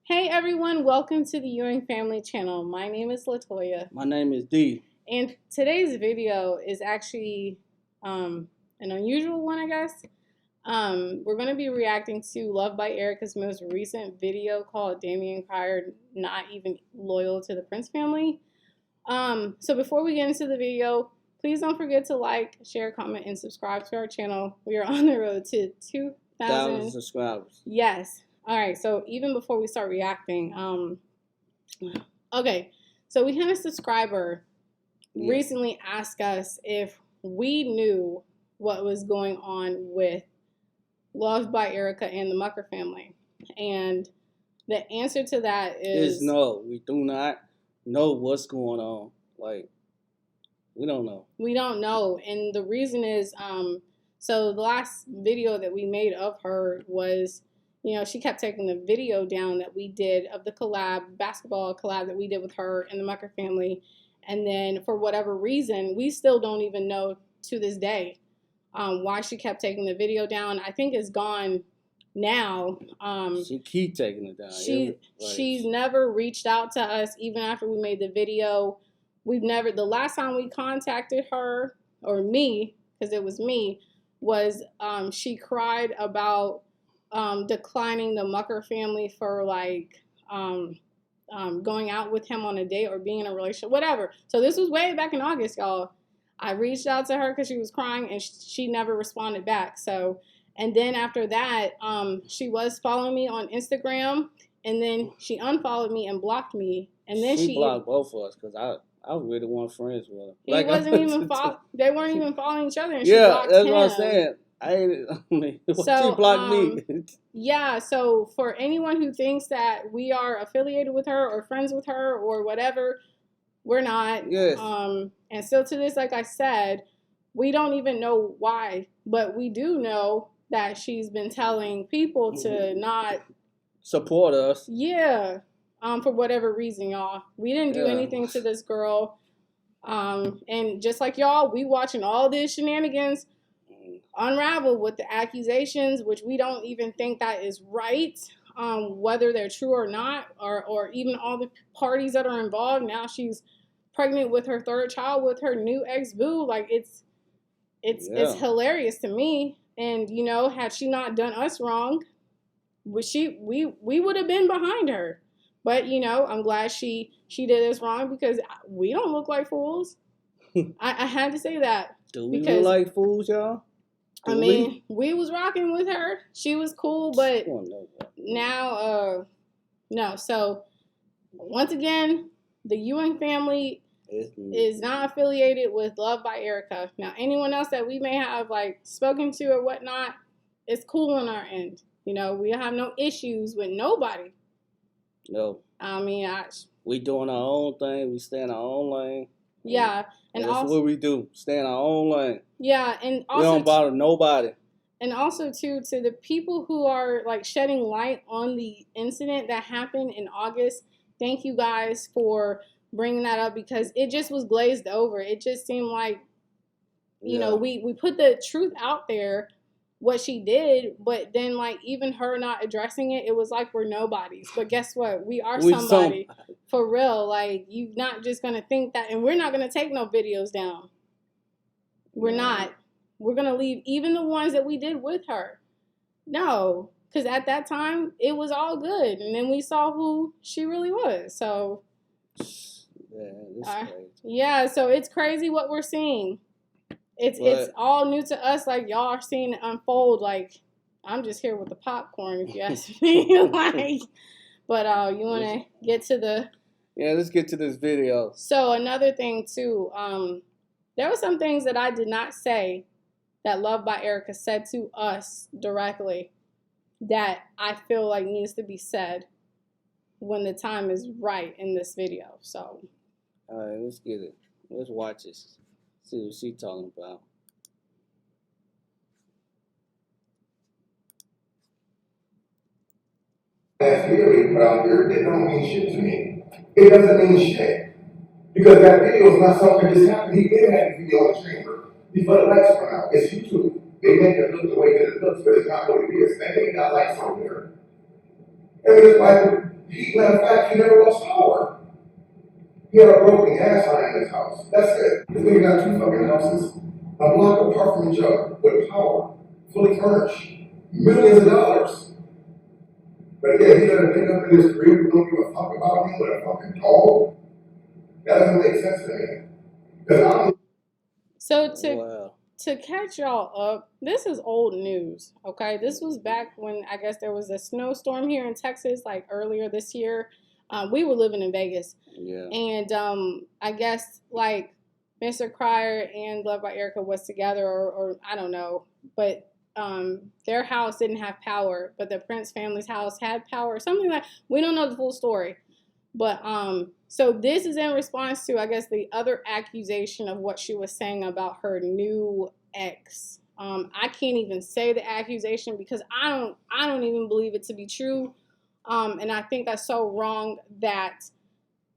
Hey everyone, welcome to the Ewing family channel. My name is Latoya. My name is D. And today's video is actually an unusual one, I guess. We're going to be reacting to Luvd by Erica's most recent video called Damien Cryer Not Even Loyal to the Prince Family. So before we get into the video, please don't forget to like, share, comment, and subscribe to our channel. We are on the road to 2,000 subscribers. Yes. All right, so even before we start reacting, okay, so we had a subscriber recently ask us if we knew what was going on with Luvd by Erica and the Mucker family. And the answer to that is no, we do not know what's going on. Like, we don't know. We don't know. And the reason is, so the last video that we made of her was, you know, she kept taking the video down that we did of the basketball collab that we did with her and the Mucker family. And then for whatever reason, we still don't even know to this day why she kept taking the video down. I think it's gone now. She keep taking it down. She's never reached out to us even after we made the video. The last time we contacted her, or me, because it was me, was she cried about declining the Mucker family for like going out with him on a date or being in a relationship, whatever. So this was way back in August, y'all. I reached out to her because she was crying and she never responded back. So, and then after that, she was following me on Instagram, and then she unfollowed me and blocked me. And then she blocked both of us because I really want friends with her. He wasn't even they weren't even following each other. And yeah, she blocked that's him. What I'm saying. She blocked me. Yeah, so for anyone who thinks that we are affiliated with her or friends with her or whatever, we're not. Yes. And still to this, like I said, we don't even know why, but we do know that she's been telling people to not support us. Yeah. For whatever reason, y'all. We didn't do anything to this girl. And just like y'all, we watching all these shenanigans unravel with the accusations, which we don't even think that is right, whether they're true or not, or even all the parties that are involved. Now she's pregnant with her third child with her new ex-boo. Like, it's hilarious to me. And, you know, had she not done us wrong, we would have been behind her. But, you know, I'm glad she did us wrong because we don't look like fools. I had to say that. Do we look like fools, y'all? I mean, we was rocking with her. She was cool, but now, no. So, once again, the Ewing family is not affiliated with Luvd by Erica. Now, anyone else that we may have, like, spoken to or whatnot, it's cool on our end. You know, we have no issues with nobody. No. I mean, we doing our own thing. We stay in our own lane. Yeah. And that's also what we do. Stay in our own lane. Yeah. And also, we don't bother nobody. And also, too, to the people who are, like, shedding light on the incident that happened in August, thank you guys for bringing that up because it just was glazed over. It just seemed like, you know, we put the truth out there, what she did, but then, like, even her not addressing it, it was like we're nobodies. But guess what? We are somebody. For real. Like, you're not just going to think that, and we're not going to take no videos down. We're not. We're going to leave even the ones that we did with her. No, because at that time, it was all good. And then we saw who she really was. So, yeah, so it's crazy what we're seeing. It's all new to us. Like, y'all are seeing it unfold. Like, I'm just here with the popcorn, if you ask me. Like, but you want to get to the... Yeah, let's get to this video. So, another thing, too. There were some things that I did not say that Luvd by Erica said to us directly that I feel like needs to be said when the time is right in this video. So, all right, let's get it. Let's watch this. See what she's talking about. That theory put out there that don't mean shit to me. It doesn't mean shit. Because that video is not something that just happened. He did have a video in the chamber before the lights went out. It's YouTube. They make it look the way that it looks, but it's not what it is. They ain't got lights on there. And it's like, Matter of fact, he never lost power. He had a broken gas line in his house. That's it. This nigga got 2 fucking houses, a block apart from each other, with power, fully furnished, millions of dollars. But yeah, he let a nigga up in his career who don't give a fuck about him with a fucking dog. That doesn't make sense to me. So to catch y'all up, this is old news, okay? This was back when I guess there was a snowstorm here in Texas, like earlier this year. We were living in Vegas. Yeah. And I guess like Mr. Cryer and Luvd by Erica was together, or I don't know, but their house didn't have power, but the Prince family's house had power, something like, we don't know the full story. But so this is in response to, I guess, the other accusation of what she was saying about her new ex. I can't even say the accusation because I don't even believe it to be true. And I think that's so wrong that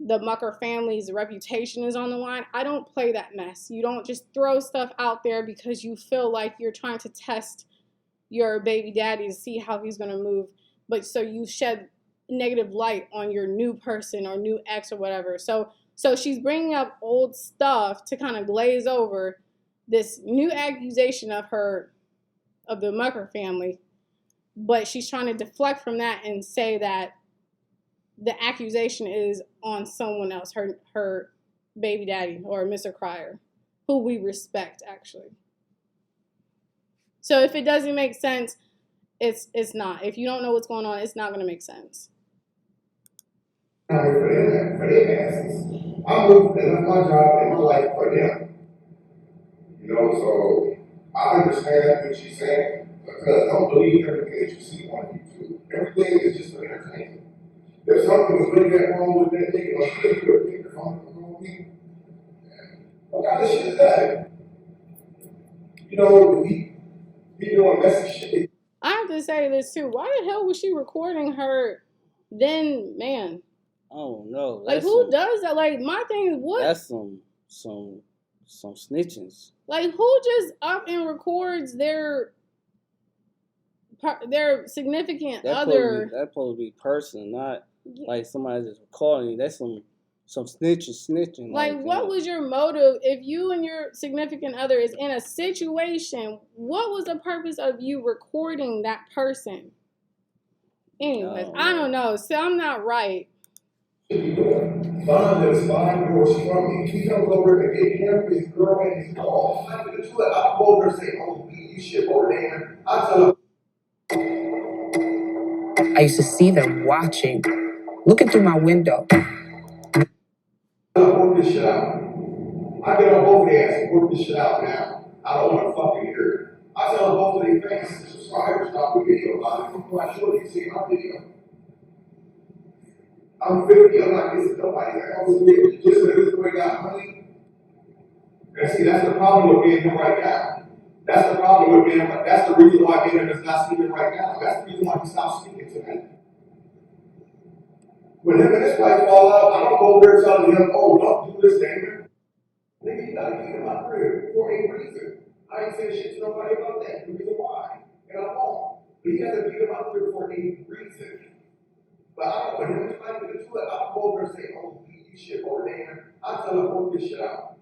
the Mucker family's reputation is on the line. I don't play that mess. You don't just throw stuff out there because you feel like you're trying to test your baby daddy to see how he's going to move. But so you shed negative light on your new person or new ex or whatever. So she's bringing up old stuff to kind of glaze over this new accusation of the Mucker family. But she's trying to deflect from that and say that the accusation is on someone else, her baby daddy or Mr. Cryer, who we respect, actually. So if it doesn't make sense, it's not. If you don't know what's going on, it's not going to make sense. For their asses. I moved and left my job and my life for them. You know, so I understand what she's saying, because don't believe everything that you see on YouTube. Everything is just for entertainment. If something was really that wrong with that nigga, or she could have picked the phone and called me. What kind of shit is that? You know, he doing messy shit. I have to say this too. Why the hell was she recording her then, man? Oh no! Like who does that? Like my thing is what? That's some snitchings. Like who just up and records their significant other? That supposed to be person, not like somebody just recording you. That's some snitching. Like what was your motive if you and your significant other is in a situation? What was the purpose of you recording that person? Anyways, I don't know. So I'm not right. Bond lives 5 doors from me. He comes over and get him, his girl, and his dog. I'm going to do it. I'll go over and say, oh, you shit over there. I'll tell him. I used to see them watching, looking through my window. I'll work this shit out. I get on both their ass and work this shit out now. I don't want to fucking hear it. I tell them both of their faces. Subscribers, stop the video. I'm quite sure you see my video. I'm 50, I'm not kissing nobody. I was just this boy got money. And see, that's the problem with being him right now. That's the problem with being him. That's the reason why being him is not speaking right now. That's the reason why he stopped speaking to me. When him and his wife fall out, I don't go over there telling him, oh, don't do this, David. Nigga, you gotta keep in my crib for a reason. I ain't saying shit to nobody about that. The reason why. And I'm wrong. But he has to keep in my crib for a reason. But I don't want him to fight me to it. I'll go over and say, oh, you shit over there. I'll tell him, work this shit out.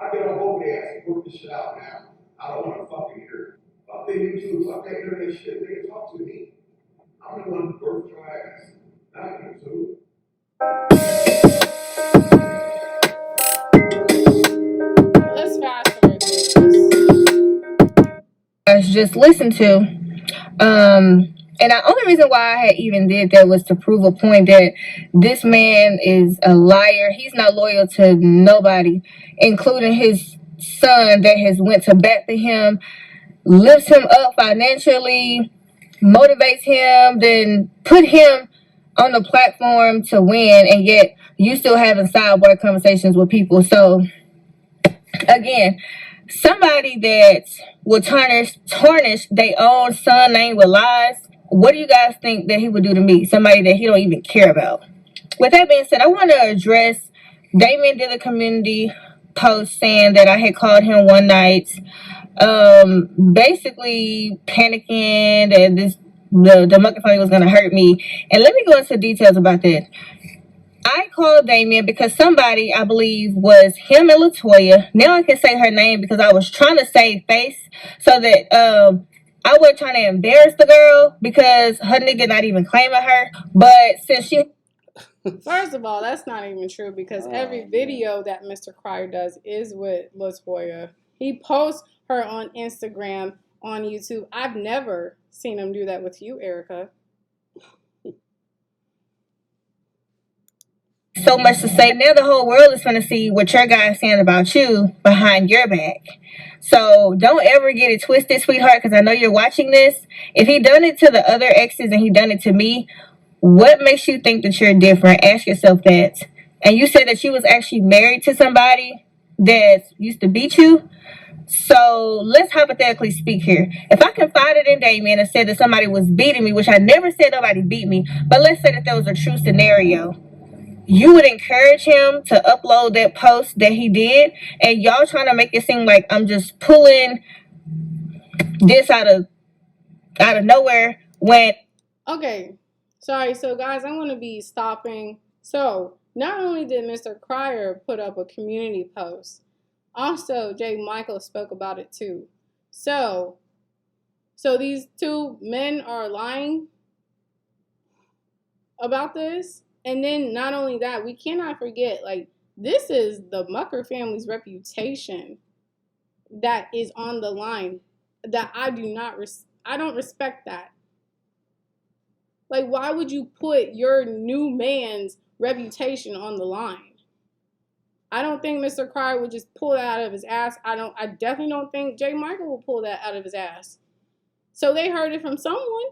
I get on both their ass and work this shit out now. I don't want to fucking hear it. Fuck that YouTube, fuck that internet shit. They can talk to me. I'm the one who birthed your ass, not YouTube. Let's fast forward through this. Let's just listen to. And the only reason why I had even did that was to prove a point that this man is a liar. He's not loyal to nobody, including his son that has went to bat for him, lifts him up financially, motivates him, then put him on the platform to win, and yet you still having sideboard conversations with people. So, again, somebody that will tarnish their own son name with lies. What do you guys think that he would do to me? Somebody that he don't even care about. With that being said, I want to address Damien did a community post saying that I had called him one night, basically panicking and this the Mucker family was gonna hurt me. And let me go into details about that. I called Damien because somebody, I believe, was him and Latoya. Now I can say her name because I was trying to save face so that I wasn't trying to embarrass the girl because her nigga not even claiming her. But since she First of all, that's not even true because every video that Mr. Cryer does is with Latoya. He posts her on Instagram, on YouTube. I've never seen him do that with you, Erica. So much to say. Now the whole world is going to see what your guy is saying about you behind your back. So don't ever get it twisted, sweetheart, because I know you're watching this. If he done it to the other exes and he done it to me, what makes you think that you're different? Ask yourself that. And you said that you was actually married to somebody that used to beat you. So let's hypothetically speak here. If I confided in Damien and said that somebody was beating me, which I never said nobody beat me, but let's say that there was a true scenario, you would encourage him to upload that post that he did, and y'all trying to make it seem like I'm just pulling this out of nowhere when... Okay, sorry. So guys, I'm going to be stopping. So not only did Mr. Cryer put up a community post, also J. Michael spoke about it too. So these two men are lying about this. And then not only that, we cannot forget, like, this is the Mucker family's reputation that is on the line, that I don't respect that. Like, why would you put your new man's reputation on the line? I don't think Mr. Cryer would just pull that out of his ass. I definitely don't think J. Michael will pull that out of his ass. So they heard it from someone.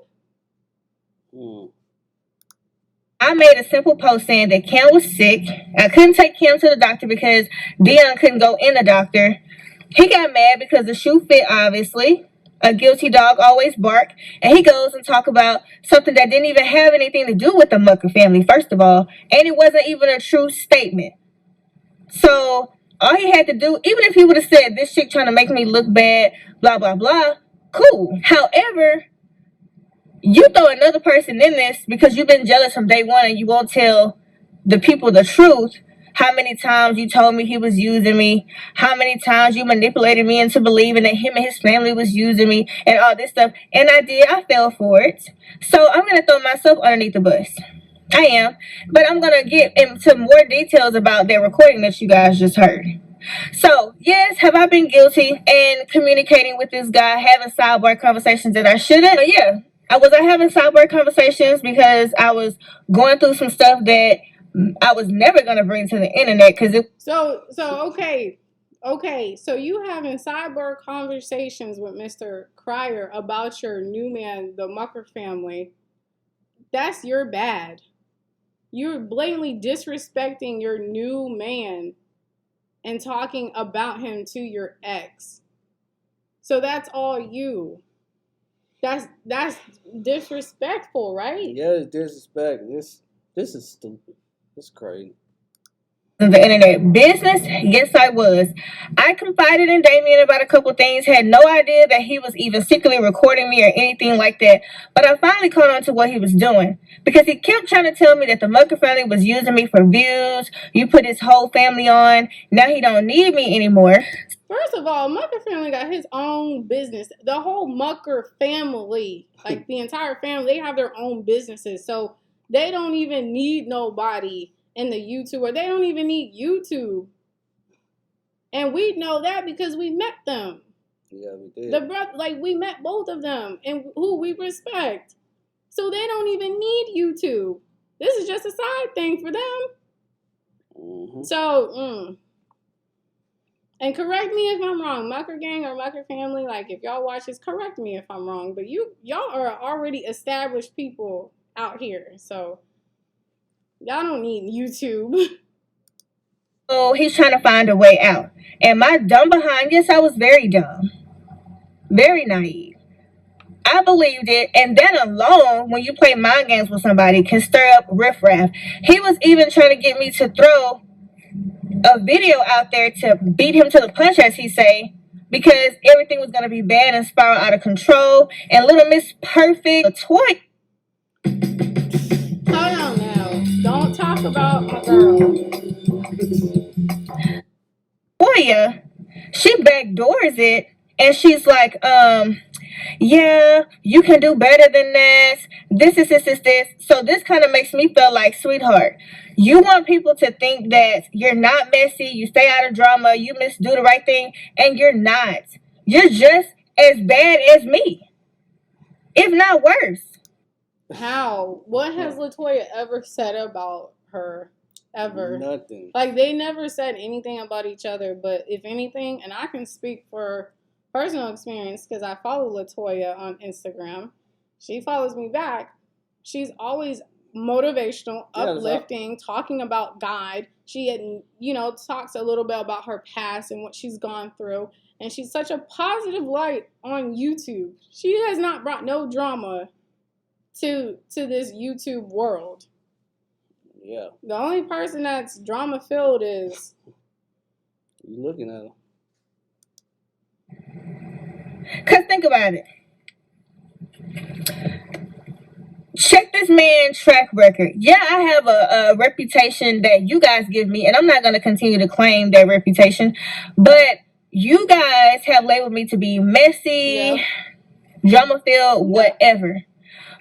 I made a simple post saying that Cam was sick. I couldn't take Cam to the doctor because Dion couldn't go in the doctor. He got mad because the shoe fit, obviously. A guilty dog always bark. And he goes and talk about something that didn't even have anything to do with the Mucker family, first of all. And it wasn't even a true statement. So all he had to do, even if he would have said, this chick trying to make me look bad, blah, blah, blah, cool. However, you throw another person in this because you've been jealous from day one and you won't tell the people the truth. How many times you told me he was using me. How many times you manipulated me into believing that him and his family was using me and all this stuff. And I did. I fell for it. So I'm going to throw myself underneath the bus. I am. But I'm going to get into more details about that recording that you guys just heard. So, yes, have I been guilty in communicating with this guy, having sidebar conversations that I shouldn't? But yeah. I wasn't having sidebar conversations because I was going through some stuff that I was never going to bring to the internet. Okay. So you having sidebar conversations with Mr. Cryer about your new man, the Mucker family. That's your bad. You're blatantly disrespecting your new man and talking about him to your ex. So that's all you. That's disrespectful, right? Yeah, it's disrespect. This is stupid. It's crazy. The internet business? Yes, I was. I confided in Damien about a couple things, had no idea that he was even secretly recording me or anything like that. But I finally caught on to what he was doing because he kept trying to tell me that the Mucker family was using me for views. You put his whole family on. Now he don't need me anymore. First of all, Mucker family got his own business. The whole Mucker family, like the entire family, they have their own businesses. So they don't even need nobody in the YouTube, or they don't even need YouTube. And we know that because we met them. Yeah, we did. We met both of them and who we respect. So they don't even need YouTube. This is just a side thing for them. Mm-hmm. So, and correct me if I'm wrong, Mucker gang or Mucker family, like if y'all watch this, correct me if I'm wrong. But y'all are already established people out here. So y'all don't need YouTube. So he's trying to find a way out. And my dumb behind, yes, I was very dumb. Very naive. I believed it, and that alone, when you play mind games with somebody, can stir up riffraff. He was even trying to get me to throw a video out there to beat him to the punch, as he say, because everything was gonna be bad and spiral out of control. And little Miss Perfect Latoya. Hold on now. Don't talk about my girl. Latoya, she backdoors it and she's like, yeah, you can do better than this. This. So this kind of makes me feel like, sweetheart, you want people to think that you're not messy, you stay out of drama, you do the right thing, and you're not. You're just as bad as me, if not worse. How? What has Latoya ever said about her? Ever? Nothing. Like, they never said anything about each other, but if anything, and I can speak for personal experience because I follow Latoya on Instagram. She follows me back. She's always motivational, uplifting, talking about God. She had, talks a little bit about her past and what she's gone through. And she's such a positive light on YouTube. She has not brought no drama to this YouTube world. Yeah. The only person that's drama filled is you looking at her. Cause think about it. Check this man's track record. Yeah, I have a reputation that you guys give me, and I'm not going to continue to claim that reputation, but you guys have labeled me to be messy, drama-filled, whatever.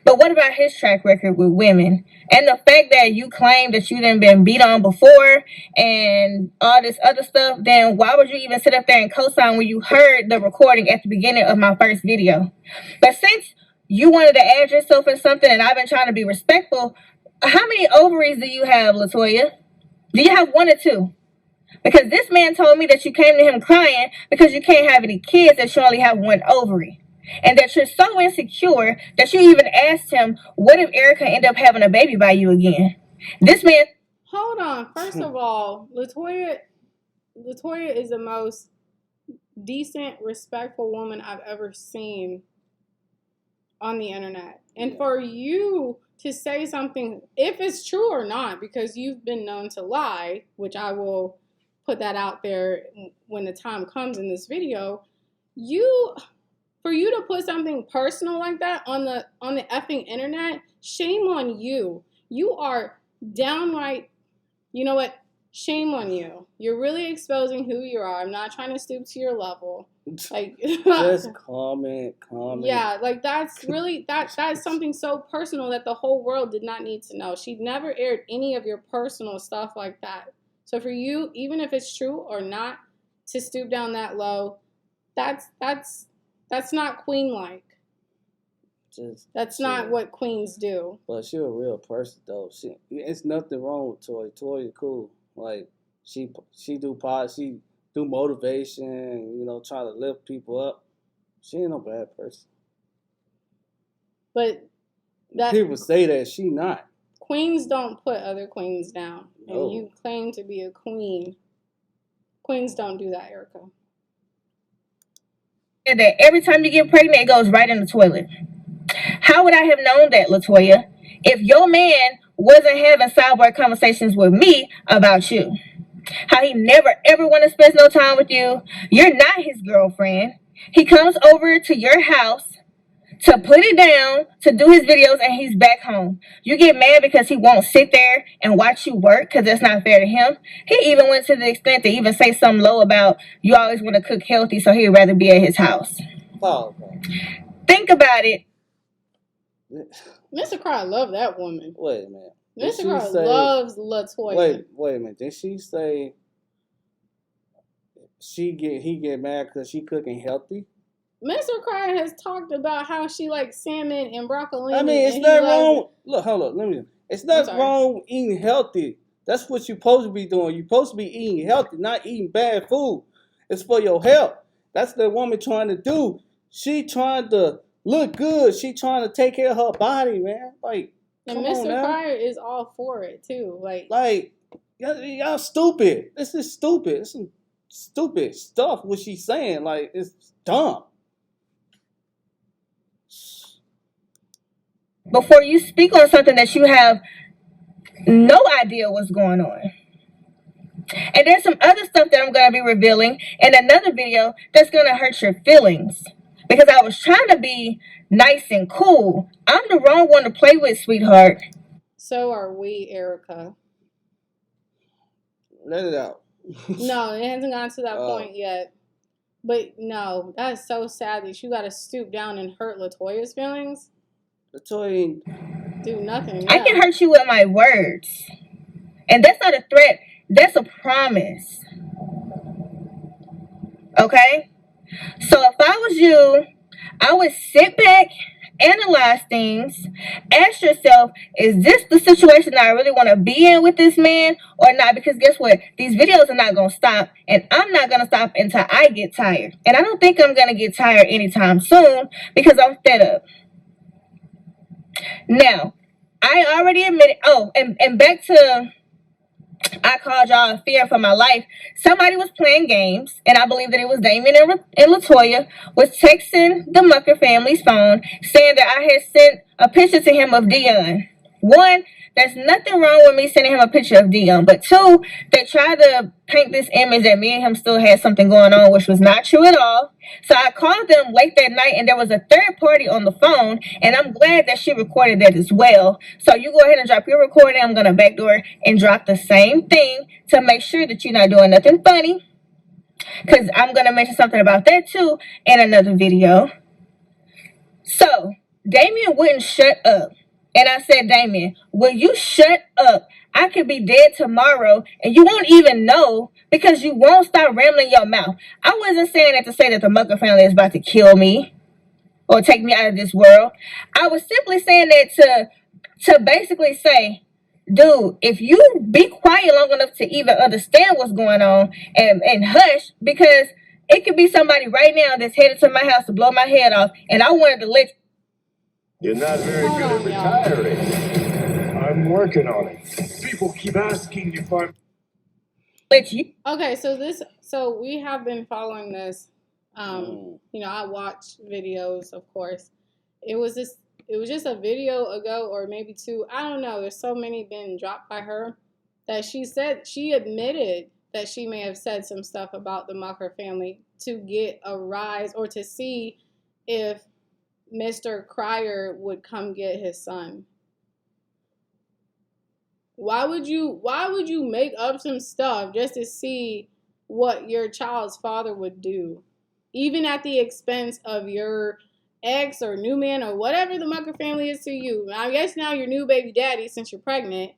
But what about his track record with women? And the fact that you claim that you done been beat on before and all this other stuff, then why would you even sit up there and co-sign when you heard the recording at the beginning of my first video? But since you wanted to add yourself in something and I've been trying to be respectful, how many ovaries do you have, Latoya? Do you have one or two? Because this man told me that you came to him crying because you can't have any kids, that you only have one ovary. And that you're so insecure that you even asked him, what if Erica end up having a baby by you again? This man... Hold on. First of all, Latoya is the most decent, respectful woman I've ever seen on the internet. And for you to say something, if it's true or not, because you've been known to lie, which I will put that out there when the time comes in this video, for you to put something personal like that on the effing internet, shame on you. You are downright, you know what? Shame on you. You're really exposing who you are. I'm not trying to stoop to your level. Like, just comment. Yeah, like that's really that's something so personal that the whole world did not need to know. She never aired any of your personal stuff like that. So for you, even if it's true or not, to stoop down that low, that's not queen-like. That's not what queens do. But she a real person though. It's nothing wrong with Toya. Toya cool. Like she do motivation, try to lift people up. She ain't no bad person. But people say that she not. Queens don't put other queens down. No. And you claim to be a queen. Queens don't do that, Erica. That every time you get pregnant, it goes right in the toilet. How would I have known that, Latoya, if your man wasn't having sidebar conversations with me about you? How he never ever want to spend no time with you. You're not his girlfriend. He comes over to your house to put it down, to do his videos, and he's back home. You get mad because he won't sit there and watch you work because that's not fair to him. He even went to the extent to even say something low about you always want to cook healthy, so he'd rather be at his house. Oh, think about it. Mr. Cry love that woman. Wait a minute. Mr. Cry loves Latoya. Wait a minute. Did she say he get mad because she cooking healthy? Mr. Cry has talked about how she likes salmon and broccoli. I mean, it's not wrong. Look, hold on. It's not wrong eating healthy. That's what you're supposed to be doing. You're supposed to be eating healthy, not eating bad food. It's for your health. That's the woman trying to do. She trying to look good. She trying to take care of her body, man. Like, and Mr. Cryer is all for it too. Like y'all stupid. This is stupid. It's some stupid stuff. What she's saying, like, it's dumb. Before you speak on something that you have no idea what's going on. And there's some other stuff that I'm going to be revealing in another video that's going to hurt your feelings. Because I was trying to be nice and cool. I'm the wrong one to play with, sweetheart. So are we, Erica. Let it out. No, it hasn't gotten to that point yet. But no, that's so sad that you got to stoop down and hurt Latoya's feelings. Latoya do nothing. I can hurt you with my words. And that's not a threat. That's a promise. Okay? So if I was you, I would sit back, analyze things, ask yourself, is this the situation that I really want to be in with this man or not? Because guess what? These videos are not going to stop, and I'm not going to stop until I get tired. And I don't think I'm going to get tired anytime soon because I'm fed up. Now, I already admitted, and back to, I called y'all a fear for my life. Somebody was playing games, and I believe that it was Damien and Latoya, was texting the Mucker family's phone, saying that I had sent a picture to him of Dion. One, there's nothing wrong with me sending him a picture of Dion. But two, they tried to paint this image that me and him still had something going on, which was not true at all. So I called them late that night, and there was a third party on the phone, and I'm glad that she recorded that as well. So you go ahead and drop your recording. I'm going to backdoor and drop the same thing to make sure that you're not doing nothing funny, because I'm going to mention something about that too in another video. So Damien wouldn't shut up. And I said, Damien, will you shut up? I could be dead tomorrow and you won't even know because you won't stop rambling your mouth. I wasn't saying that to say that the Mucker family is about to kill me or take me out of this world. I was simply saying that to basically say, dude, if you be quiet long enough to even understand what's going on and hush, because it could be somebody right now that's headed to my house to blow my head off, and I wanted to let You're not very good at retiring. I'm working on it. People keep asking if I'm. Okay, so we have been following this. You know, I watch videos, of course. It was just a video ago or maybe two. I don't know. There's so many been dropped by her that she admitted that she may have said some stuff about the Mucker family to get a rise or to see if Mr. Cryer would come get his son. Why would you make up some stuff just to see what your child's father would do, even at the expense of your ex or new man or whatever the Mucker family is to you? I guess now your new baby daddy, since you're pregnant.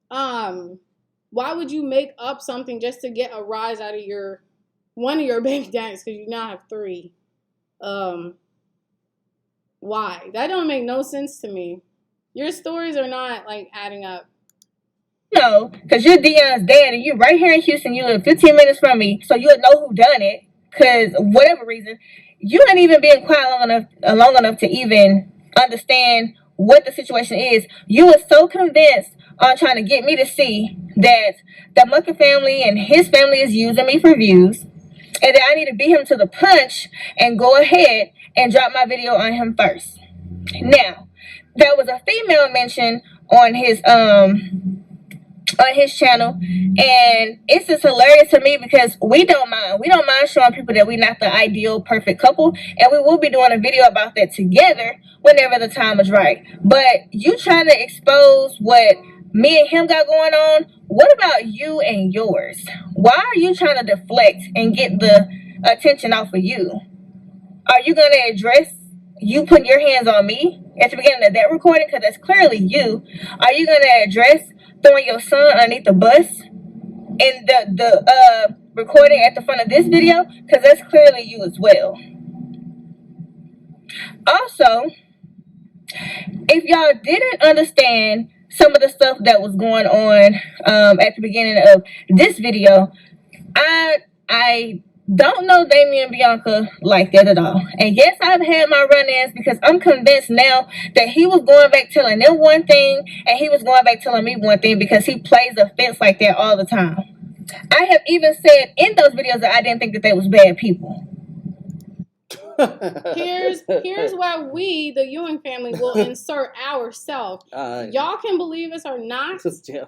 Why would you make up something just to get a rise out of one of your baby daddies, because you now have three? Why? That don't make no sense to me. Your stories are not like adding up. No, because you're Dion's dad and you're right here in Houston. You live 15 minutes from me, so you'll know who done it. Because whatever reason, you ain't even been quiet long enough to even understand what the situation is. You were so convinced on trying to get me to see that the Mucker family and his family is using me for views, and that I need to beat him to the punch and go ahead and drop my video on him first. Now, there was a female mention on his channel, and it's just hilarious to me because we don't mind showing people that we're not the ideal perfect couple, and we will be doing a video about that together whenever the time is right. But you trying to expose what me and him got going on? What about you and yours? Why are you trying to deflect and get the attention off of you? Are you going to address you putting your hands on me at the beginning of that recording? Because that's clearly you. Are you going to address throwing your son underneath the bus in the recording at the front of this video? Because that's clearly you as well. Also, if y'all didn't understand some of the stuff that was going on at the beginning of this video, I don't know Damien and Bianca like that at all. And yes, I've had my run-ins because I'm convinced now that he was going back telling them one thing and he was going back telling me one thing because he plays a fence like that all the time. I have even said in those videos that I didn't think that they was bad people. Here's where we, the Ewing family, will insert ourselves. Y'all can believe us or not,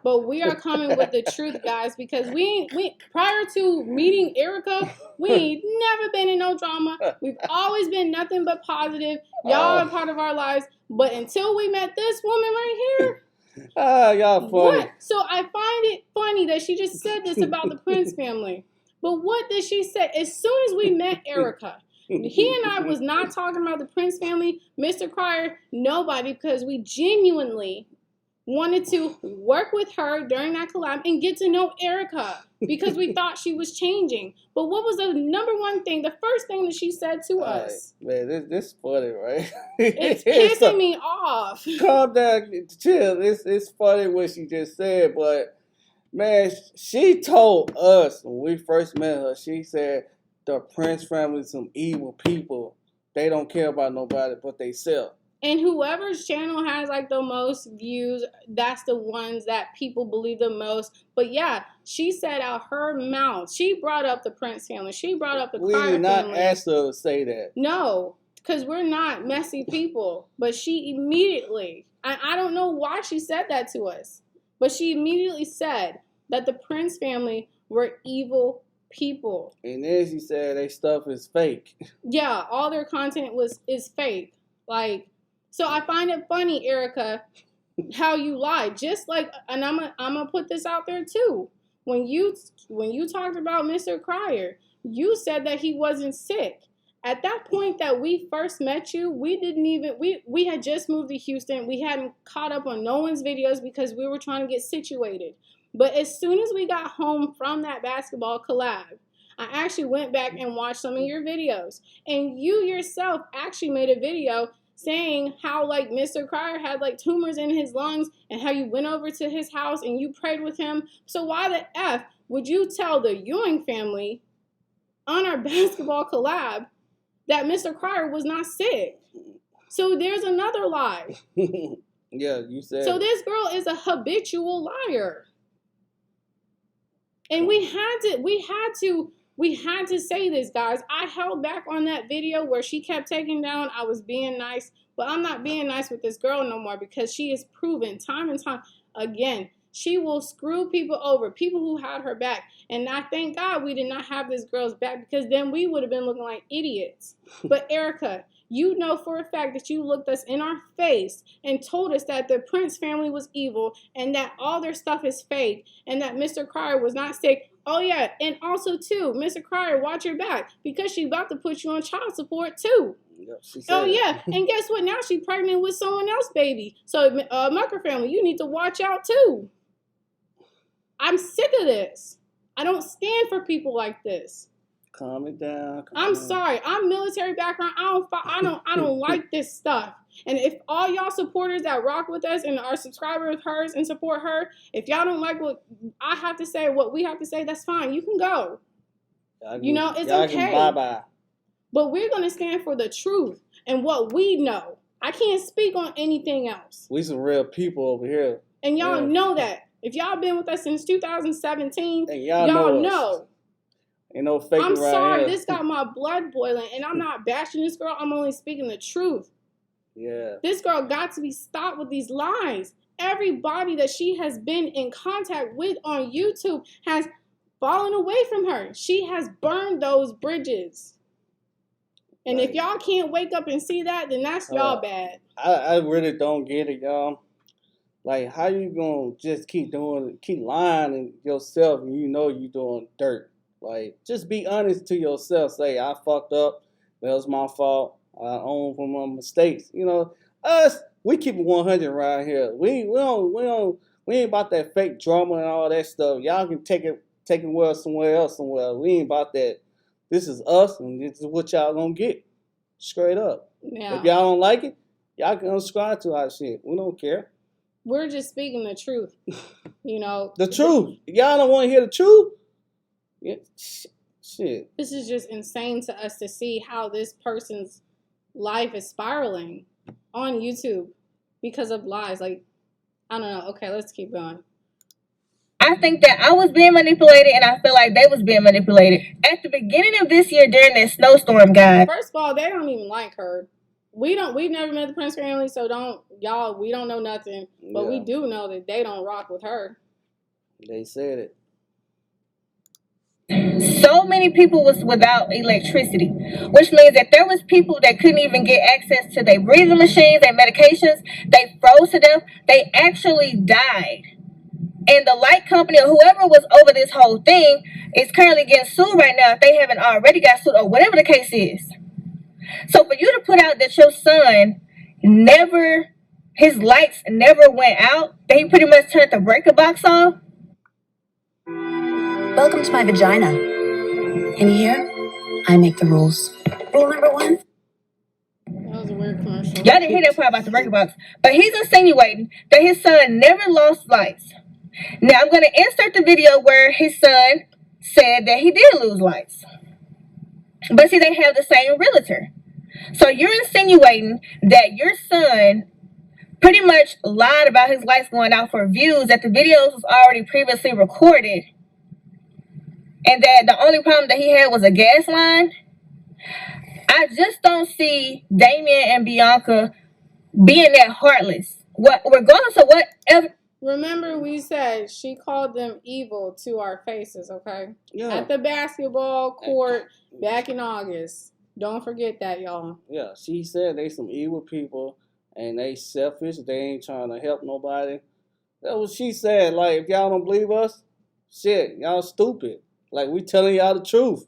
but we are coming with the truth, guys, because we prior to meeting Erica, we ain't never been in no drama. We've always been nothing but positive. Y'all are part of our lives, but until we met this woman right here. Y'all funny. What? So I find it funny that she just said this about the Prince family. But what did she say? As soon as we met Erica, he and I was not talking about the Prince family, Mr. Cryer, nobody, because we genuinely wanted to work with her during that collab and get to know Erica because we thought she was changing. But what was the number one thing, the first thing that she said to us? Man, this funny, right? It's pissing me off. Calm down, chill. It's funny what she just said, but man, she told us when we first met her, she said the Prince family is some evil people. They don't care about nobody but they self. And whoever's channel has like the most views, that's the ones that people believe the most. But yeah, she said out her mouth, she brought up the Prince family. She brought up the Cryer family. We did not ask her to say that. No, because we're not messy people. But she immediately, I don't know why she said that to us, but she immediately said that the Prince family were evil people. And then she said their stuff is fake. Yeah, all their content is fake. Like, so I find it funny, Erica, how you lied. Just like, and I'm gonna put this out there too. When you talked about Mr. Cryer, you said that he wasn't sick. At that point that we first met you, we had just moved to Houston. We hadn't caught up on no one's videos because we were trying to get situated. But as soon as we got home from that basketball collab, I actually went back and watched some of your videos. And you yourself actually made a video saying how like Mr. Cryer had like tumors in his lungs and how you went over to his house and you prayed with him. So why the F would you tell the Ewing family on our basketball collab that Mr. Cryer was not sick? So there's another lie. Yeah, you said. So this girl is a habitual liar. And we had to say this, guys. I held back on that video where she kept taking down, I was being nice, but I'm not being nice with this girl no more because she is proven time and time again, she will screw people over, people who had her back. And I thank God we did not have this girl's back because then we would have been looking like idiots. But Erica, you know for a fact that you looked us in our face and told us that the Prince family was evil and that all their stuff is fake and that Mr. Cryer was not sick. Oh, yeah, and also, too, Mr. Cryer, watch your back because she's about to put you on child support, too. Yep, oh, yeah, and guess what? Now she's pregnant with someone else's baby. So, Mucker family, you need to watch out, too. I'm sick of this. I don't stand for people like this. Calm it down. I'm sorry. I'm military background. I don't like this stuff. And if all y'all supporters that rock with us and are subscribers of hers and support her, if y'all don't like what I have to say, what we have to say, that's fine. You can go. It's okay. Bye-bye. But we're going to stand for the truth and what we know. I can't speak on anything else. We some real people over here. And y'all know that. If y'all been with us since 2017, and y'all know. Ain't no fake I'm sorry, here. this got my blood boiling, and I'm not bashing this girl. I'm only speaking the truth. Yeah. This girl got to be stopped with these lies. Everybody that she has been in contact with on YouTube has fallen away from her. She has burned those bridges. And if y'all can't wake up and see that, then that's y'all bad. I really don't get it, y'all. Like, how you gonna just keep lying in yourself and you know you doing dirt? Like, just be honest to yourself. Say, I fucked up. That was my fault. I own for my mistakes. Us, we keep it 100 around here. We ain't about that fake drama and all that stuff. Y'all can take it well somewhere else. We ain't about that. This is us, and this is what y'all gonna get. Straight up. Yeah. If y'all don't like it, y'all can unsubscribe to our shit. We don't care. We're just speaking the truth. The truth. Y'all don't want to hear the truth? Yeah. Shit. This is just insane to us to see how this person's life is spiraling on YouTube because of lies. Like, I don't know. Okay, let's keep going. I think that I was being manipulated, and I feel like they was being manipulated. At the beginning of this year, during that snowstorm, guys. First of all, they don't even like her. We've never met the Prince family, so we don't know nothing. But we do know that they don't rock with her. They said it. So many people was without electricity, which means that there was people that couldn't even get access to their breathing machines, their medications. They froze to death. They actually died. And the light company or whoever was over this whole thing is currently getting sued right now if they haven't already got sued or whatever the case is. So for you to put out that your son his lights never went out, that he pretty much turned the breaker box off. Welcome to my vagina. In here, I make the rules. Rule number 1. That was a weird commercial. Y'all didn't hear that part about the breaker box. But he's insinuating that his son never lost lights. Now, I'm going to insert the video where his son said that he did lose lights. But see, they have the same realtor. So you're insinuating that your son pretty much lied about his lights going out for views, that the videos was already previously recorded, and that the only problem that he had was a gas line. I just don't see Damien and Bianca being that heartless. Regardless of whatever. Remember, we said she called them evil to our faces, okay? Yeah. At the basketball court back in August. Don't forget that, y'all. Yeah, she said they some evil people and they selfish. They ain't trying to help nobody. That's what she said. Like, if y'all don't believe us, shit, y'all stupid. Like, we telling y'all the truth.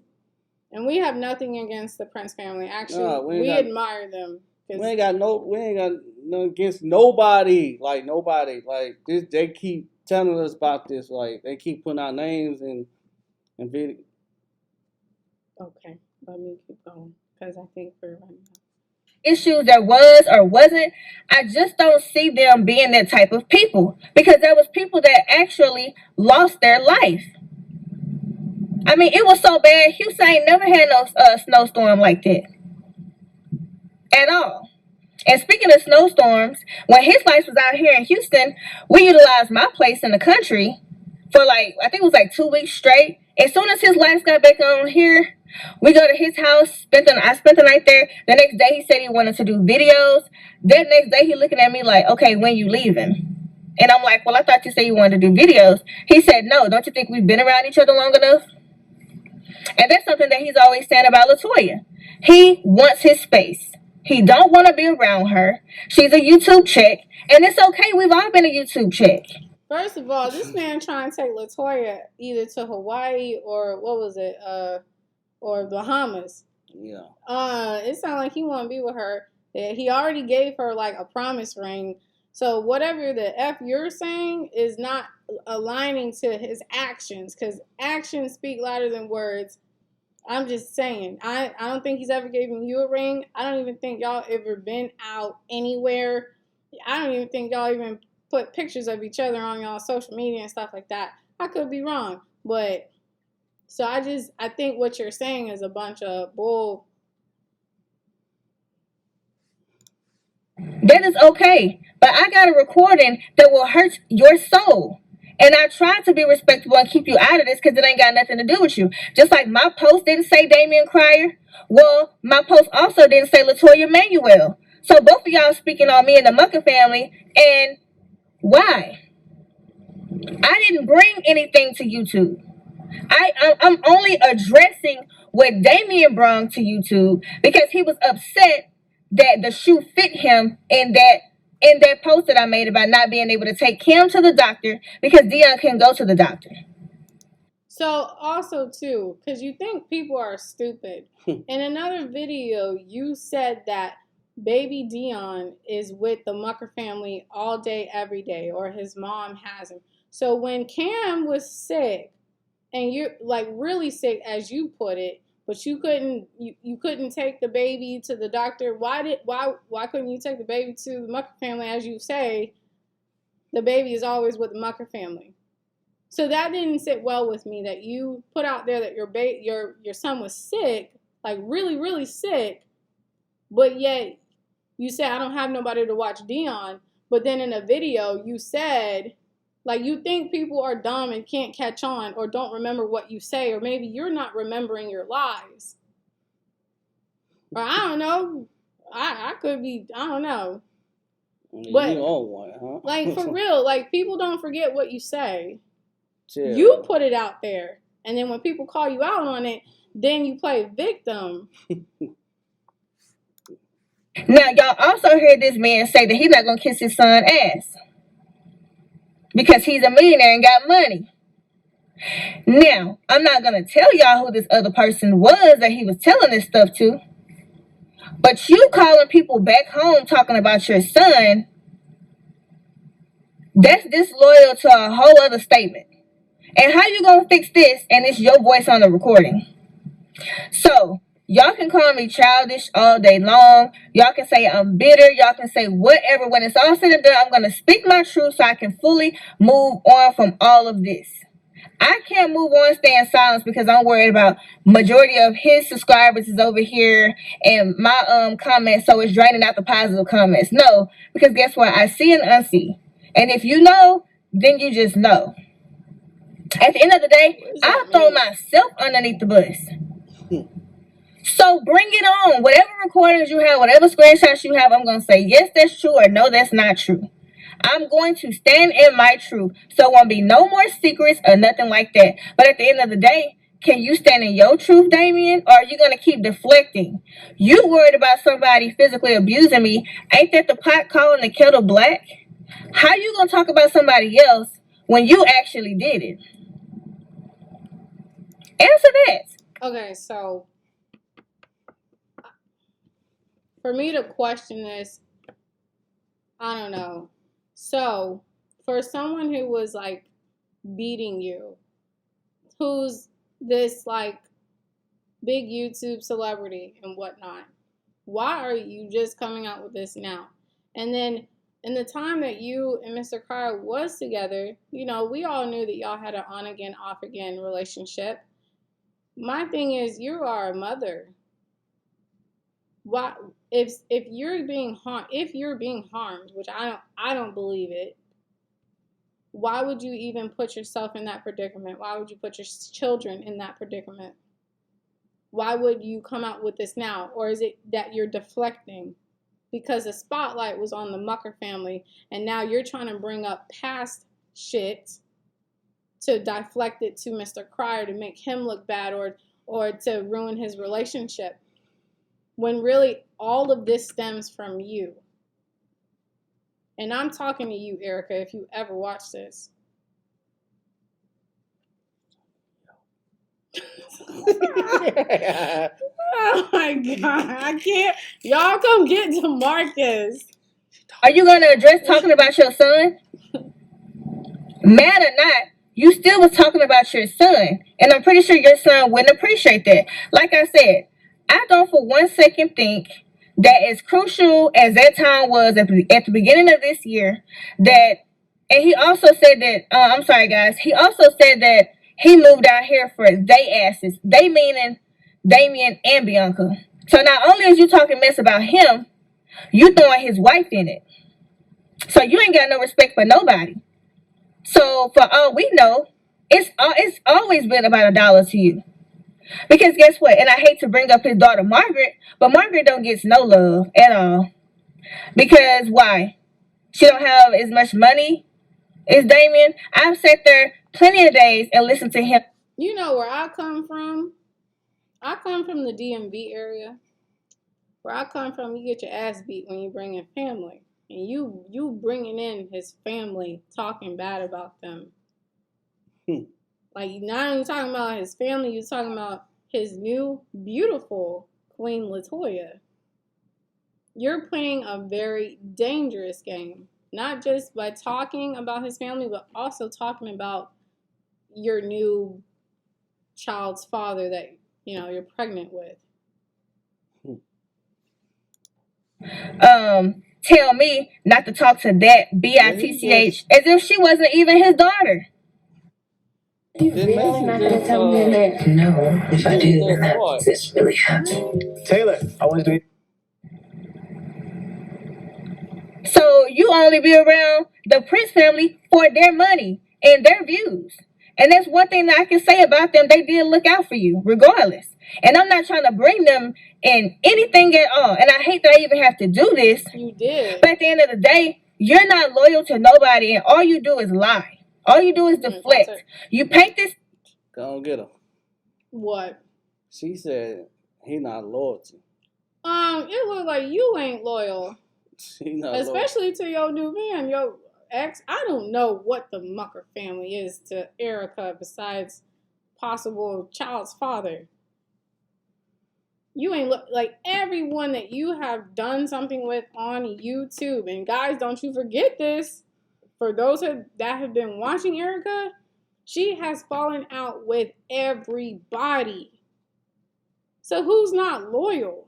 And we have nothing against the Prince family. Actually, we admire them. We ain't got no against nobody. Like, nobody. Like, this, they keep telling us about this. Like, they keep putting our names in video. Okay, let me keep going, because I think we're running out. Issues there was or wasn't, I just don't see them being that type of people, because there was people that actually lost their life. I mean, it was so bad. Houston ain't never had no snowstorm like that at all. And speaking of snowstorms, when his lights was out here in Houston, we utilized my place in the country for I think it was 2 weeks straight. As soon as his lights got back on here, we go to his house. I spent the night there. The next day he said he wanted to do videos. That next day he looking at me like, okay, when you leaving? And I'm like, well, I thought you said you wanted to do videos. He said, no, don't you think we've been around each other long enough? And that's something that he's always saying about Latoya. He wants his space. He don't want to be around her. She's a YouTube chick. And it's okay. We've all been a YouTube chick. First of all, this man trying to take Latoya either to Hawaii or what was it? Or Bahamas. Yeah. It sounds like he want to be with her. He already gave her a promise ring. So whatever the F you're saying is not aligning to his actions, because actions speak louder than words. I'm just saying. I don't think he's ever given you a ring. I don't even think y'all ever been out anywhere. I don't even think y'all even put pictures of each other on y'all social media and stuff like that. I could be wrong, but so I think what you're saying is a bunch of bull. That is okay, but I got a recording that will hurt your soul. And I tried to be respectable and keep you out of this because it ain't got nothing to do with you. Just like my post didn't say Damien Cryer. Well, my post also didn't say Latoya Manuel. So both of y'all speaking on me and the Mucker family. And why? I didn't bring anything to YouTube. I'm only addressing what Damien brought to YouTube because he was upset that the shoe fit him in that post that I made about not being able to take Kim to the doctor because Dion couldn't go to the doctor. So also too, because you think people are stupid. In another video, you said that baby Dion is with the Mucker family all day, every day, or his mom has him. So when Cam was sick, and you're really sick, as you put it, but you couldn't take the baby to the doctor. Why couldn't you take the baby to the Mucker family? As you say, the baby is always with the Mucker family. So that didn't sit well with me, that you put out there that your son was sick, really, really sick, but yet you said, I don't have nobody to watch Dion. But then in a video you said Like, you think people are dumb and can't catch on or don't remember what you say, or maybe you're not remembering your lies. Or I don't know. I could be, I don't know. But, you own one, huh? like, for real, like, people don't forget what you say. Yeah. You put it out there. And then when people call you out on it, then you play victim. Now, y'all also heard this man say that he's not going to kiss his son ass because he's a millionaire and got money. Now, I'm not going to tell y'all who this other person was that he was telling this stuff to, but you calling people back home talking about your son, that's disloyal to a whole other statement. And how you going to fix this and it's your voice on the recording? So, y'all can call me childish all day long. Y'all can say I'm bitter. Y'all can say whatever. When it's all said and done, I'm going to speak my truth so I can fully move on from all of this. I can't move on, stay in silence because I'm worried about majority of his subscribers is over here and my comments, so it's draining out the positive comments. No, because guess what? I see and unsee. And if you know, then you just know. At the end of the day, I'll throw myself underneath the bus. So bring it on. Whatever recordings you have, whatever screenshots you have, I'm going to say, yes, that's true, or no, that's not true. I'm going to stand in my truth. So it won't be no more secrets or nothing like that. But at the end of the day, can you stand in your truth, Damien? Or are you going to keep deflecting? You worried about somebody physically abusing me. Ain't that the pot calling the kettle black? How you going to talk about somebody else when you actually did it? Answer that. Okay, so for me to question this, I don't know. So, for someone who was, like, beating you, who's this, like, big YouTube celebrity and whatnot, why are you just coming out with this now? And then, in the time that you and Mr. Cryer was together, you know, we all knew that y'all had an on-again, off-again relationship. My thing is, you are a mother. Why, if you're being harmed, which I don't believe it, why would you even put yourself in that predicament? Why would you put your children in that predicament? Why would you come out with this now? Or is it that you're deflecting because the spotlight was on the Mucker family and now you're trying to bring up past shit to deflect it to Mr. Cryer to make him look bad or to ruin his relationship? When really all of this stems from you. And I'm talking to you, Erica, if you ever watch this. Oh my God, I can't. Y'all come get Demarcus. Are you going to address talking about your son? Mad or not, you still was talking about your son. And I'm pretty sure your son wouldn't appreciate that. Like I said, I don't for 1 second think that as crucial as that time was at the beginning of this year, that, and he also said that, I'm sorry guys, he also said that he moved out here for they asses. They meaning Damien and Bianca. So not only is you talking mess about him, you throwing his wife in it. So you ain't got no respect for nobody. So for all we know, it's always been about $1 to you. Because guess what? And I hate to bring up his daughter Margaret, but Margaret don't get no love at all. Because why? She don't have as much money as Damien. I've sat there plenty of days and listened to him. You know where I come from? I come from the DMV area. Where I come from, you get your ass beat when you bring in family. And you bringing in his family, talking bad about them. Like, not only talking about his family, you're talking about his new, beautiful Queen Latoya. You're playing a very dangerous game. Not just by talking about his family, but also talking about your new child's father that, you know, you're pregnant with. Tell me not to talk to that bitch as if she wasn't even his daughter. You really not gonna tell me that? No, if I do, then that means it's really happening. Taylor, I was doing. So you only be around the Prince family for their money and their views. And that's one thing that I can say about them. They did look out for you, regardless. And I'm not trying to bring them in anything at all. And I hate that I even have to do this. You did. But at the end of the day, you're not loyal to nobody, and all you do is lie. All you do is deflect. You paint this. Go on, get her. What? She said he not loyal to. It looked like you ain't loyal. She not especially to your new man, your ex. I don't know what the Mucker family is to Erica besides possible child's father. You ain't look like everyone that you have done something with on YouTube. And guys, don't you forget this. For those that have been watching Erica, she has fallen out with everybody. So who's not loyal?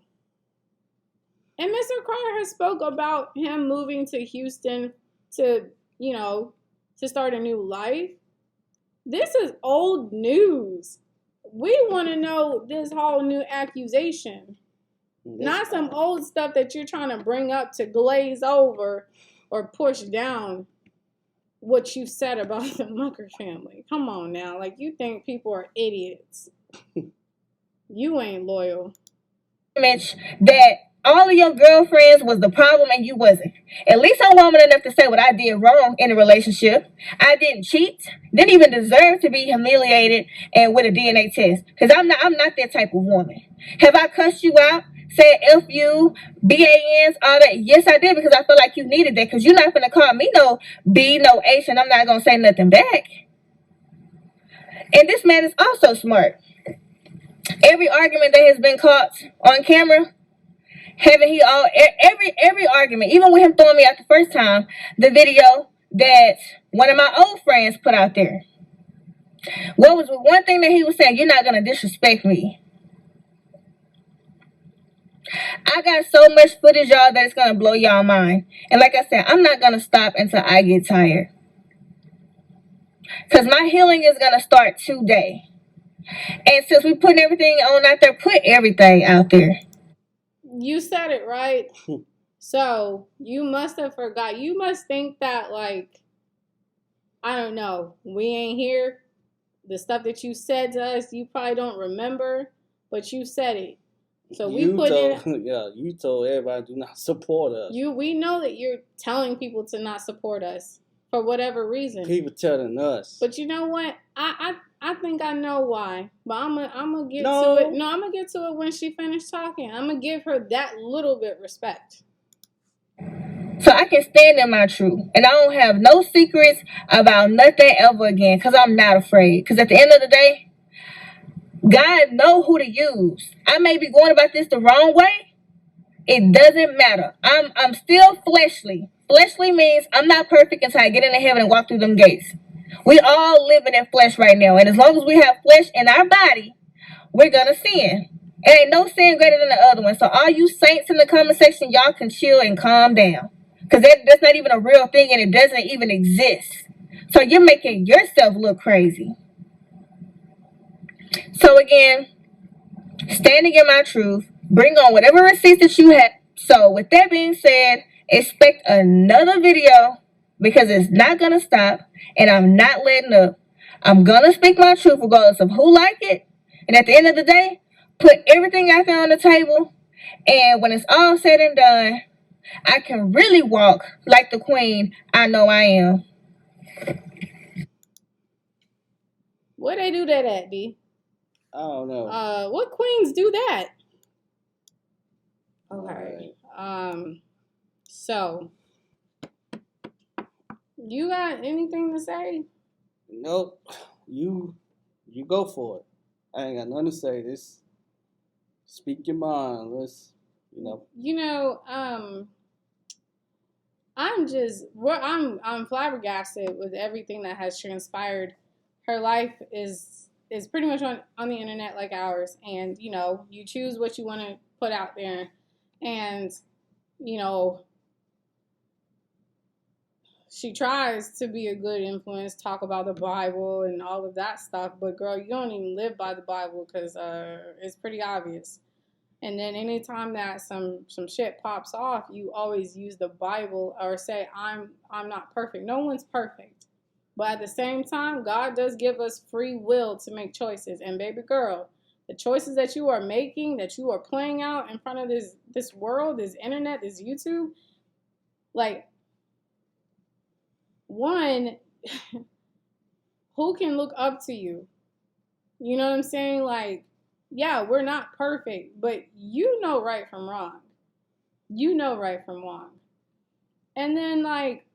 And Mr. Cryer has spoke about him moving to Houston to, to start a new life. This is old news. We want to know this whole new accusation. Not some old stuff that you're trying to bring up to glaze over or push down what you said about the Mucker family. Come on now. Like, you think people are idiots. You ain't loyal. That all of your girlfriends was the problem and you wasn't. At least I'm woman enough to say what I did wrong in a relationship. I didn't cheat. Didn't even deserve to be humiliated and with a DNA test. Because I'm not that type of woman. Have I cussed you out? Said F you, BANs, all that? Yes, I did, because I feel like you needed that. Because you're not going to call me no B, no H, and I'm not going to say nothing back. And this man is also smart. Every argument that has been caught on camera, every argument, even with him throwing me out the first time, the video that one of my old friends put out there. What was one thing that he was saying? You're not going to disrespect me. I got so much footage, y'all, that it's going to blow y'all mind. And like I said, I'm not going to stop until I get tired. Because my healing is going to start today. And since we're putting everything on out there, put everything out there. You said it right. So you must have forgot. You must think that, like, I don't know, we ain't here. The stuff that you said to us, you probably don't remember, but you said it. So we put in. Yeah, you told everybody do not support us. We know that you're telling people to not support us for whatever reason. People telling us. But you know what? I think I know why. But I'm gonna get to it. No, I'm gonna get to it when she finished talking. I'm gonna give her that little bit respect. So I can stand in my truth. And I don't have no secrets about nothing ever again. Because I'm not afraid. Because at the end of the day, God knows who to use. I may be going about this the wrong way. It doesn't matter. I'm still fleshly. Fleshly means I'm not perfect until I get into heaven and walk through them gates. We all living in flesh right now. And as long as we have flesh in our body, we're going to sin. It ain't no sin greater than the other one. So all you saints in the comment section, y'all can chill and calm down. Because that's not even a real thing and it doesn't even exist. So you're making yourself look crazy. So again, standing in my truth, bring on whatever receipts that you have. So with that being said, expect another video because it's not going to stop and I'm not letting up. I'm going to speak my truth regardless of who like it. And at the end of the day, put everything out there on the table. And when it's all said and done, I can really walk like the queen I know I am. Where they do that at, D? I don't know. What queens do that? Okay. So you got anything to say? Nope. You go for it. I ain't got nothing to say. This speak your mind. Let's I'm flabbergasted with everything that has transpired. Her life is pretty much on the internet like ours, and you choose what you want to put out there, and she tries to be a good influence, talk about the Bible and all of that stuff, but girl, you don't even live by the Bible because it's pretty obvious. And then anytime that some shit pops off, you always use the Bible or say, I'm not perfect. No one's perfect. But at the same time, God does give us free will to make choices. And baby girl, the choices that you are making, that you are playing out in front of this world, this internet, this YouTube, like, one, who can look up to you? You know what I'm saying? Like, yeah, we're not perfect, but you know right from wrong. You know right from wrong. And then, like,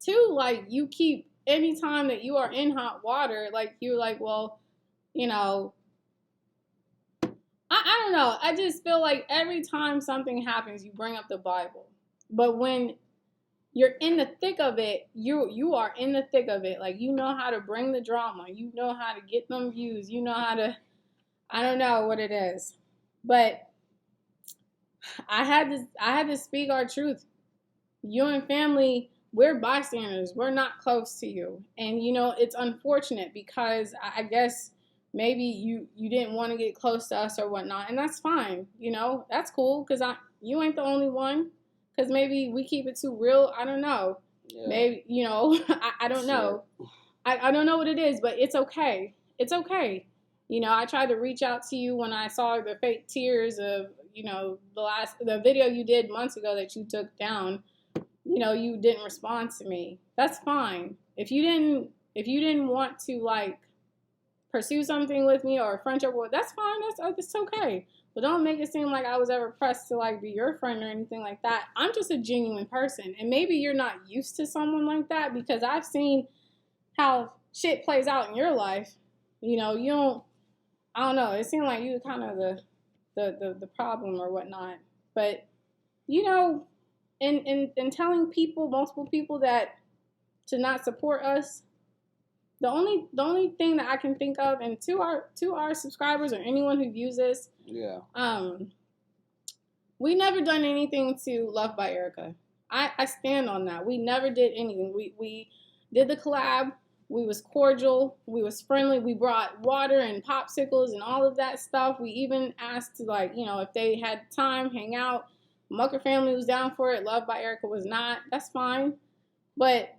two, like, you keep, anytime that you are in hot water, like, you're like, well, you know, I don't know. I just feel like every time something happens, you bring up the Bible. But when you're in the thick of it, you are in the thick of it. Like, you know how to bring the drama. You know how to get them views. You know how to, I don't know what it is. But I had to speak our truth. Ewing family, we're bystanders. We're not close to you. And, you know, it's unfortunate because I guess maybe you didn't want to get close to us or whatnot. And that's fine. You know, that's cool because you ain't the only one. Because maybe we keep it too real. I don't know. Yeah. Maybe, you know, I don't know. I don't know what it is, but it's okay. It's okay. You know, I tried to reach out to you when I saw the fake tears of, you know, the video you did months ago that you took down. You know, you didn't respond to me. That's fine. If you didn't want to, like, pursue something with me or a friendship, well, that's fine. It's okay. But don't make it seem like I was ever pressed to, like, be your friend or anything like that. I'm just a genuine person. And maybe you're not used to someone like that because I've seen how shit plays out in your life. You know, I don't know. It seemed like you were kind of the problem or whatnot. But, you know, in telling people, multiple people, that to not support us, the only thing that I can think of, and to our subscribers or anyone who views this, yeah, we never done anything to Luvd by Erica. I stand on that. We never did anything. We did the collab. We was cordial. We was friendly. We brought water and popsicles and all of that stuff. We even asked to, like, you know, if they had time, hang out. Mucker family was down for it. Luvd by Erica was not. That's fine. But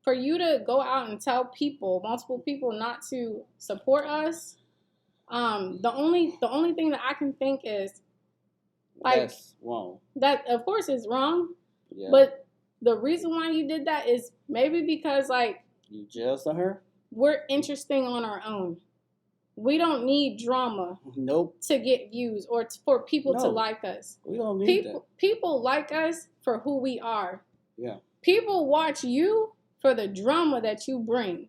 for you to go out and tell people, multiple people, not to support us, the only thing that I can think is, like, that's wrong. That, of course, is wrong. Yeah. But the reason why you did that is maybe because, like, you jealous of her? We're interesting on our own. We don't need drama. Nope. To get views or for people to like us. We don't need that. People like us for who we are. Yeah. People watch you for the drama that you bring.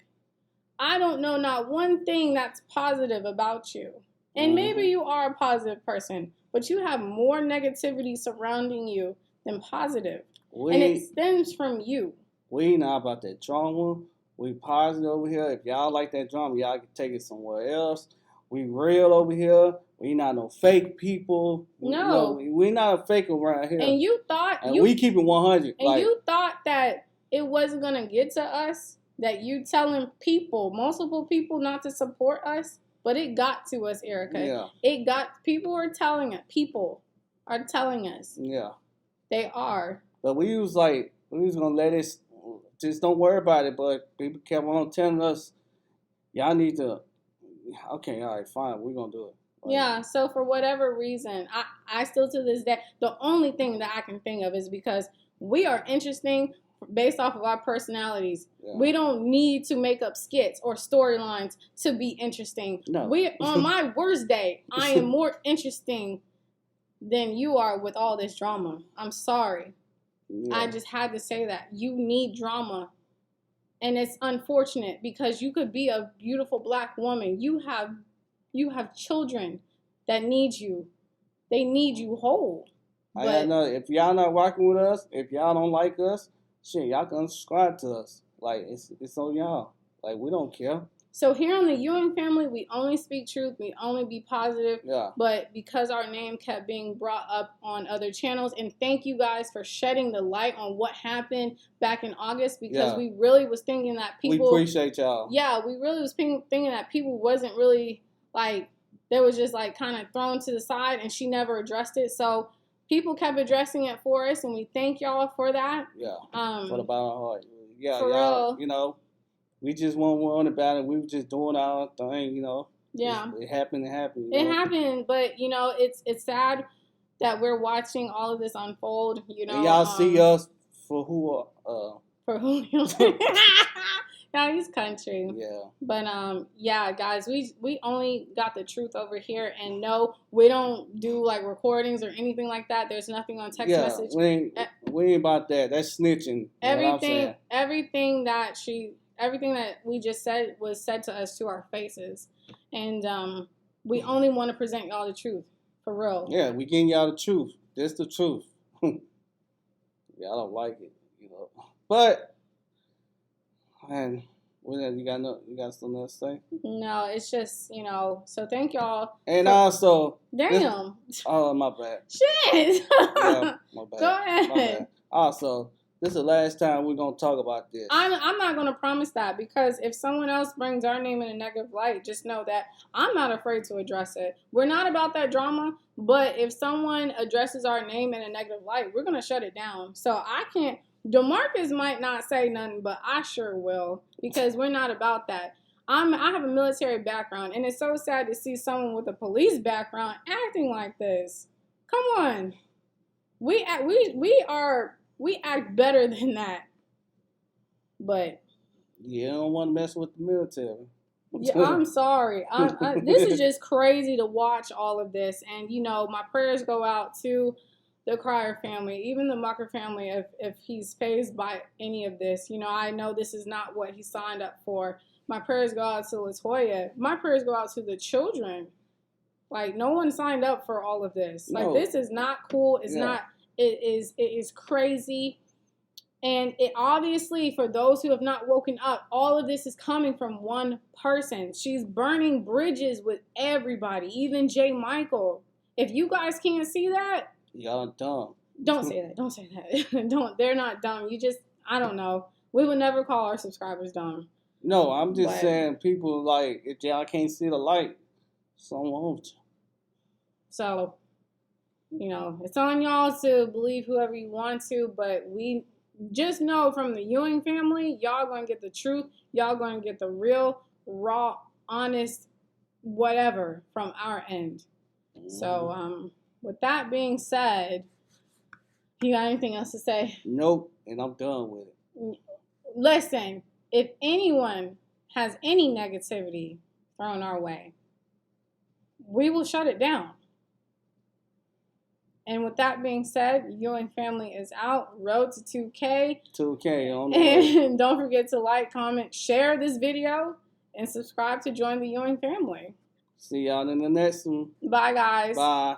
I don't know not one thing that's positive about you. And maybe you are a positive person, but you have more negativity surrounding you than positive. And it stems from you. We not about that drama. We positive over here. If y'all like that drama, y'all can take it somewhere else. We real over here. We not no fake people. No. We not a fake around here. And you thought... And we keep it 100. And like, you thought that it wasn't going to get to us, that you telling people, multiple people, not to support us, but it got to us, Erica. Yeah. It got... People are telling us. People are telling us. Yeah. They are. But we was like, we was going to let it... Just don't worry about it, but people kept on telling us, y'all need to, okay, all right, fine, we're going to do it. Like, yeah, so for whatever reason, I still to this day, the only thing that I can think of is because we are interesting based off of our personalities. Yeah. We don't need to make up skits or storylines to be interesting. No. On my worst day, I am more interesting than you are with all this drama. I'm sorry. Yeah. I just had to say that. You need drama. And it's unfortunate because you could be a beautiful black woman. You have children that need you. They need you whole. I know if y'all not rocking with us, if y'all don't like us, shit, y'all can unsubscribe to us. Like, it's on y'all. Like, we don't care. So here on the Ewing family, we only speak truth. We only be positive. Yeah. But because our name kept being brought up on other channels, and thank you guys for shedding the light on what happened back in August, because we really was thinking that people... We appreciate y'all. Yeah, we really was thinking that people wasn't really, like, that was just like kind of thrown to the side, and she never addressed it. So people kept addressing it for us, and we thank y'all for that. Yeah. For the bottom of heart. Yeah, for y'all, real. you know, we just weren't worried about it. We were just doing our thing, you know. Yeah. It happened. It happened, but you know, it's sad that we're watching all of this unfold. You know, and y'all see us for who for who. No, he's country. Yeah. But yeah, guys, we only got the truth over here, and no, we don't do like recordings or anything like that. There's nothing on text message. we ain't about that. That's snitching. Everything that we just said was said to us to our faces, and we only want to present y'all the truth, for real. Yeah, we getting y'all the truth. This the truth. Y'all don't like it, you know. But man, you got something else to say? No, it's just, you know. So thank y'all. And also, damn. Oh, my bad. Shit. Yeah, my bad. Go ahead. My bad. Also, this is the last time we're gonna talk about this. I'm not gonna promise that, because if someone else brings our name in a negative light, just know that I'm not afraid to address it. We're not about that drama, but if someone addresses our name in a negative light, we're gonna shut it down. So I can't. Demarcus might not say nothing, but I sure will, because we're not about that. I have a military background, and it's so sad to see someone with a police background acting like this. Come on, we act better than that. But you don't want to mess with the military. Yeah, I'm sorry. This is just crazy to watch all of this, and you know, my prayers go out to the Crier family, even the Mucker family, if he's fazed by any of this. You know, I know this is not what he signed up for. My prayers go out to Latoya. My prayers go out to the children. Like, no one signed up for all of this. Like, this is not cool. It's not. It is crazy. And it obviously, for those who have not woken up, all of this is coming from one person. She's burning bridges with everybody, even J. Michael. If you guys can't see that, y'all dumb. Don't say that. Don't say that. They're not dumb. I don't know. We would never call our subscribers dumb. No, I'm just saying, people, like, if y'all can't see the light, someone won't. So, you know, it's on y'all to believe whoever you want to, but we just know from the Ewing family, y'all going to get the truth. Y'all going to get the real, raw, honest, whatever from our end. So, with that being said, you got anything else to say? Nope, and I'm done with it. Listen, if anyone has any negativity thrown our way, we will shut it down. And with that being said, Ewing family is out. Road to 2K. 2K on the way. And don't forget to like, comment, share this video, and subscribe to join the Ewing family. See y'all in the next one. Bye, guys. Bye.